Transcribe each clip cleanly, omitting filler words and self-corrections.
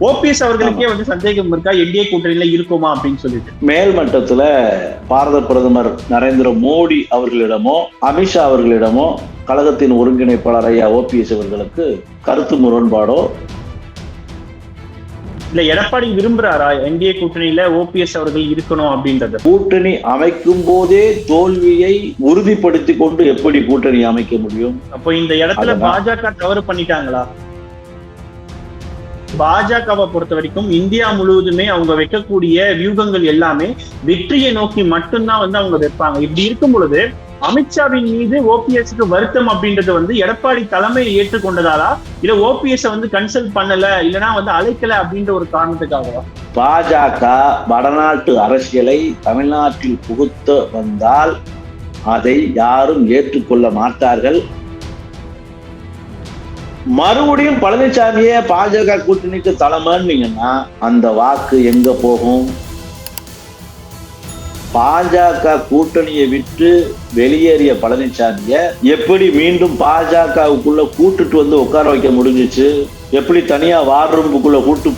OPS அவர்களுக்கே வந்து சந்தேகம் இருக்கா என்டிஏ கூட்டணியில இருக்குமா அப்படின்னு சொல்லிட்டு. மேல் மட்டத்துல பாரத பிரதமர் நரேந்திர மோடி அவர்களிடமோ அமித்ஷா அவர்களிடமோ கழகத்தின் ஒருங்கிணைப்பாளர் ஐயா ஓபிஎஸ் அவர்களுக்கு கருத்து முரண்பாடோ இல்ல எடப்பாடி விரும்புறாரா என்டிஏ கூட்டணியில ஓபிஎஸ் அவர்கள் இருக்கணும் அப்படின்றது? கூட்டணி அமைக்கும் போதே தோல்வியை உறுதிப்படுத்திக் கொண்டு எப்படி கூட்டணி அமைக்க முடியும்? அப்போ இந்த இடத்துல பாஜக தவறு பண்ணிட்டாங்களா? பாஜகவை பொறுத்த வரைக்கும் இந்தியா முழுவதுமே அவங்க வைக்கக்கூடிய வியூகங்கள் எல்லாமே வெற்றியை நோக்கி மட்டும்தான் வந்து அவங்க வைப்பாங்க. இப்படி இருக்கும் பொழுது அமித்ஷாவின் மீது ஓபிஎஸ்க்கு வருத்தம் அப்படின்றது வந்து எடப்பாடி தலைமையை ஏற்றுக்கொண்டதாலா, இல்ல ஓபிஎஸ் வந்து கன்சல்ட் பண்ணல இல்லைன்னா வந்து அழைக்கல அப்படின்ற ஒரு காரணத்துக்காகவா? பாஜக வடநாட்டு அரசியலை தமிழ்நாட்டில் புகுத்த வந்தால் அதை யாரும் ஏற்றுக்கொள்ள மாட்டார்கள். மறுபடியும் பழனிசாமியே பாஜக கூட்டணிக்கு தலைமைன்னீங்கன்னா அந்த வாக்கு எங்க போகும்? பாஜக கூட்டணியை விட்டு வெளியேறிய பழனிசாமிய எப்படி மீண்டும் பாஜகவுக்குள்ள கூட்டுட்டு வந்து உட்கார வைக்க முடிஞ்சிச்சு? எப்படி தனியா வார் ரூமுக்குள்ள கூட்டு?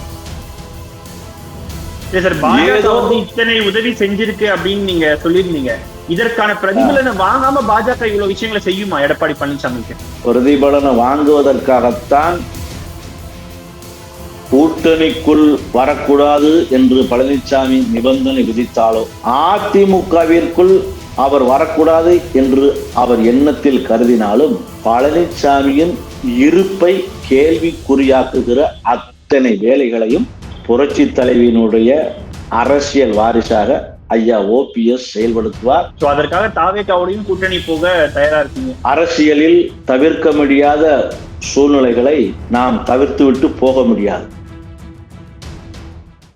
இத்தனை உதவி செஞ்சிருக்கு அப்படின்னு நீங்க சொல்லியிருந்தீங்க. இதற்கான பிரதிபலனை வாங்காம பாஜக இவ்வளவு விஷயங்களை செய்யுமா எடப்பாடி பழனிசாமிக்கு? பிரதிபலனை வாங்குவதற்காகத்தான் கூட்டணிக்குள் வரக்கூடாது என்று பழனிசாமி நிபந்தனை விதித்தாலோ, அதிமுகவிற்குள் அவர் வரக்கூடாது என்று அவர் எண்ணத்தில் கருதினாலும் பழனிசாமியின் இருப்பை கேள்விக்குறியாக்குகிற அத்தனை வேலைகளையும் புரட்சி தலைவியினுடைய அரசியல் வாரிசாக ஐயா ஓபிஎஸ் செயல்படுத்துவார். அதற்காக தாவேகாவோடையும் கூட்டணி போக தயாரா இருக்கீங்க? அரசியலில் தவிர்க்க முடியாத சூழ்நிலைகளை நாம் தவிர்த்து விட்டு போக முடியாது.